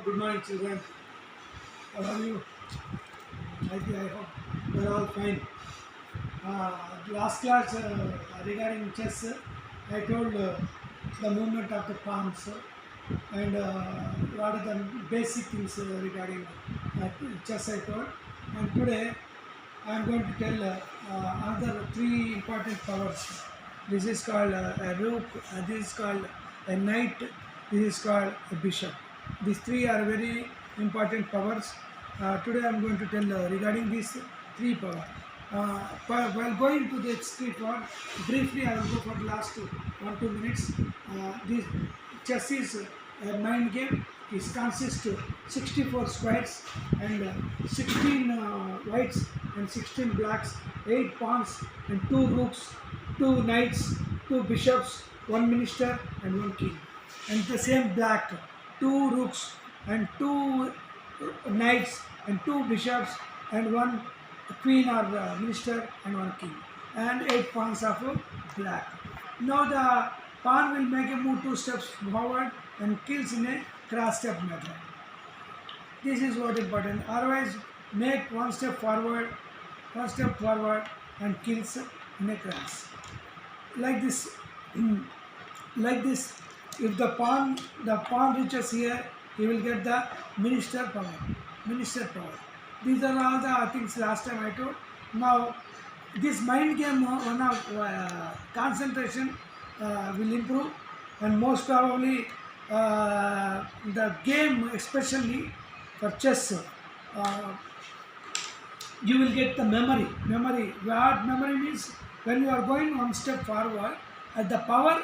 Good morning, children. How are you? I hope you're all fine. Last class regarding chess, I told the movement of the palms and what are the basic things regarding chess I told. And today I am going to tell another three important powers. This is called a rook, this is called a knight, this is called a bishop. These three are very important powers. Today I am going to tell regarding these three powers. While going to the three power, briefly I will go for the last 1-2 minutes. This chess is a mind game. It consists of 64 squares and 16 whites and 16 blacks, 8 pawns and 2 rooks, 2 knights, 2 bishops, 1 minister and 1 king. And the same black, 2 rooks and 2 knights and 2 bishops and 1 queen or minister and 1 king and 8 pawns of black. Now the pawn will make a move 2 steps forward and kills in a cross step method. This is what important. Otherwise, make 1 step forward and kills in a cross. Like this, like this. If the pawn reaches here, he will get the minister power. These are all the things last time I told. Now, this mind game, one of concentration will improve, and most probably the game, especially for chess, you will get the memory. What memory means? When you are going 1 step forward, at the power,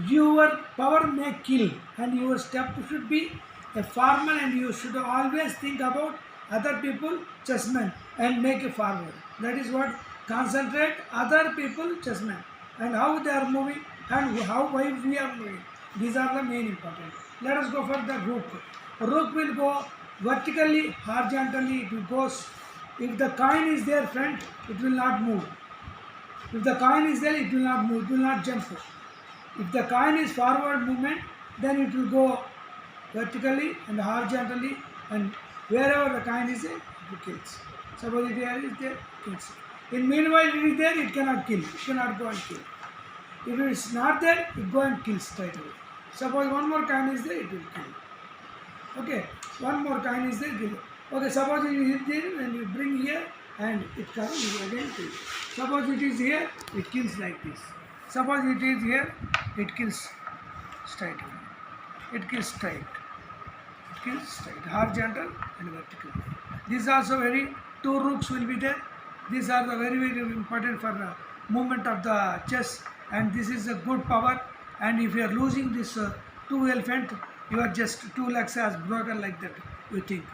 your power may kill, and your step should be a formal, and you should always think about other people, chessmen, and make a forward. That is what concentrate other people, chessmen, and how they are moving and why we are moving. These are the main important. Let us go for the rook. Rook will go vertically, horizontally. It goes. If the coin is there front, it will not move. If the coin is there, it will not move. It will not jump. If the coin is forward movement, then it will go vertically and horizontally, and wherever the coin is there, it kills. Suppose if it is there, it kills. In meanwhile, it is there, it cannot kill. It cannot go and kill. If it is not there, it go and kills straight away. Suppose one more coin is there, it will kill. Okay, one more coin is there, kill. Okay, suppose it is there and you bring here and it comes, it will again kill. Suppose it is here, it kills like this. Suppose it is here, it kills straight away. It kills straight. It kills straight, horizontal and vertical. This is also very, 2 rooks will be there. These are the very important for the movement of the chess, and this is a good power. And if you are losing this 2 elephant, you are just 2 legs has broken like that, you think.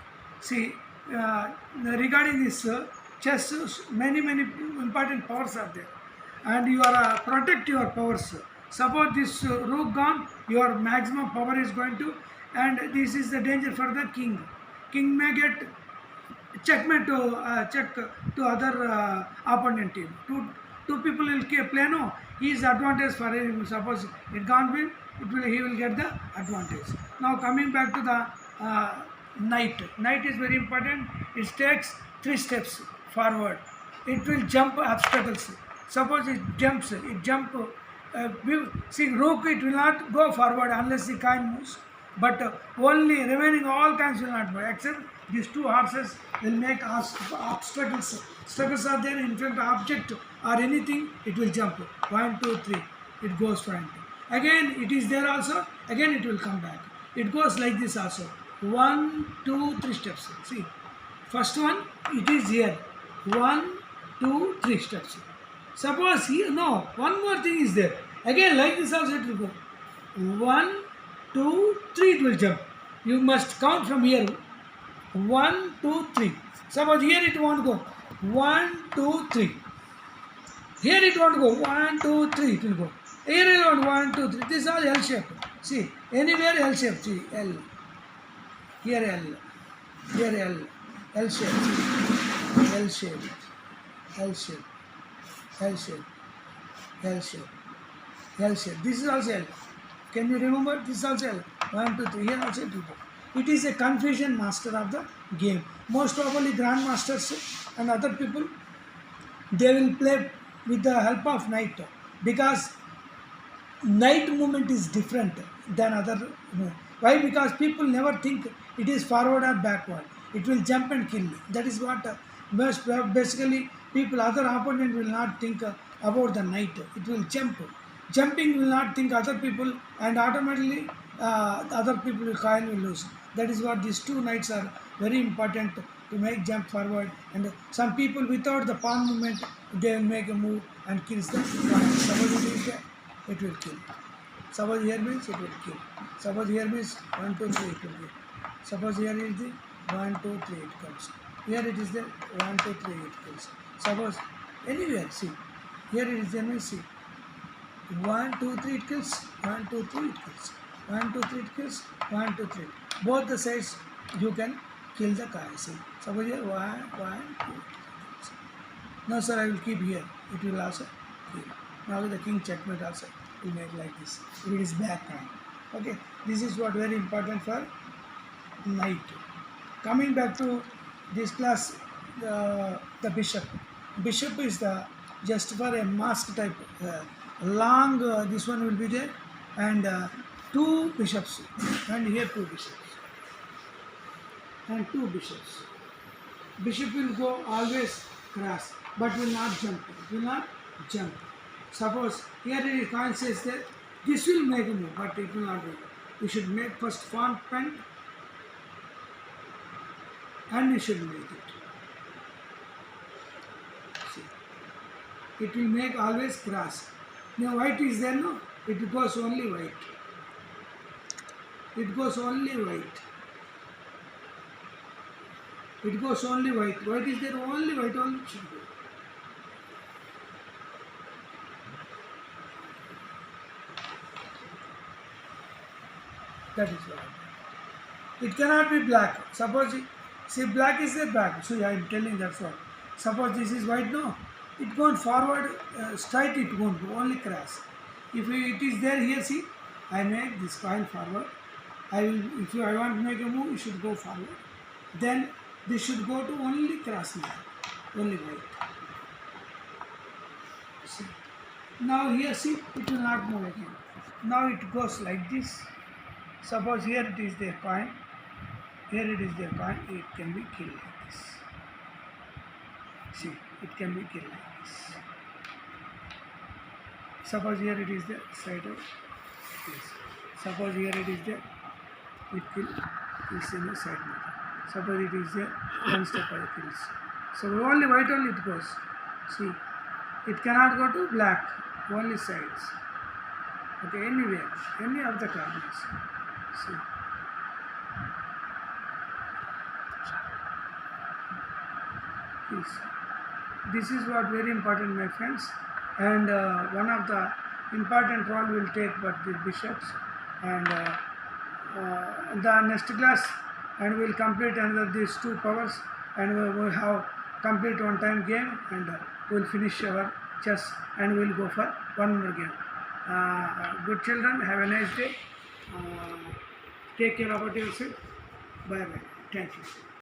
See, regarding this chess, many important powers are there, and you are protect your powers. Suppose this rook gone, your maximum power is going to, and this is the danger for the king. King may get checkmate to check to other opponent team. Two people will play no. He is advantage for him. Suppose it can't win, he will get the advantage. Now coming back to the knight. Knight is very important. It takes 3 steps forward. It will jump obstacles. Suppose it jumps. See, rook, it will not go forward unless the coin moves. But only remaining all coins will not move, except these 2 horses will make obstacles. Struggles are there in front of object or anything, it will jump. 1, 2, 3. It goes front. Again, it is there also. Again, it will come back. It goes like this also. 1, 2, 3 steps. See, first one, it is here. 1, 2, 3 steps. Suppose here, no, one more thing is there. Again, like this also it will go. 1, 2, 3 it will jump. You must count from here. 1, 2, 3. Suppose here it won't go. 1, 2, 3. Here it won't go. 1, 2, 3 it will go. Here it won't. 1, 2, 3. This is all L shape. See, anywhere L shape. See, L. Here L. Here L. L shape. See. L shape. L shape. L shape. L shape. L shape. This is also L. Can you remember? This is also L. 1, 2, 3. Here also 2. It is a confusion master of the game. Most probably grandmasters and other people, they will play with the help of knight, because night movement is different than other movement. Why? Because people never think it is forward or backward. It will jump and kill. That is what basically people, other opponent will not think about the knight. It will jump. Jumping will not think other people, and automatically other people will coin will lose. That is what these two knights are very important to make jump forward. And some people without the pawn movement, they will make a move and kills the pawn. Suppose it is it will kill. Suppose here means it will kill. Suppose here means 1, 2, 3 it will kill. Suppose here is the 1, 2, 3 it comes. Here it is the 1, 2, 3 it kills. Suppose anywhere, see. Here it is the means see. 1, 2, 3 it kills. 1, 2, 3 it kills. 1, 2, 3 it kills. 1, 2, 3. Both the sides you can kill the guy. See. Suppose here 1, 1, 2. No sir, I will keep here. It will also kill. Now the king checkmate also will make like this. If it is back hand. Okay. This is what very important for knight. Coming back to this class, the bishop. Bishop is the just for a mask type. Long this one will be there, and two bishops, and here two bishops, and two bishops. Bishop will go always cross, but will not jump. It will not jump. Suppose here the coin says that this will make a move, but it will not move. You should make first pawn pen, and you should make it. See, it will make always cross. Now white is there, no? It goes only white. It goes only white. It goes only white. White is there, only white only should go. That is what. It cannot be black. Suppose, see, black is the back. So I am telling that's what. Suppose this is white, no? It goes forward, straight it won't go, only cross. If it is there here, see, I make this coin forward. I will, if I want to make a move, you should go forward. Then this should go to only cross now, only white. See. Now here, see, it will not move again. Now it goes like this. Suppose here it is their coin, here it is their coin, it can be killed like this. See, it can be killed like this. Suppose here it is the side of this. Suppose here it is the, it kills in the side method. Suppose it is the one step it kills. So only white only it goes. See, it cannot go to black, only sides. Okay, anywhere, any of the corners. See. This is what very important, my friends, and one of the important role will take but the bishops, and the next class, and we will complete another these two powers, and we will have complete one time game, and we will finish our chess, and we will go for one more game. Good children, have a nice day. Take care about yourself. Bye bye. Thank you.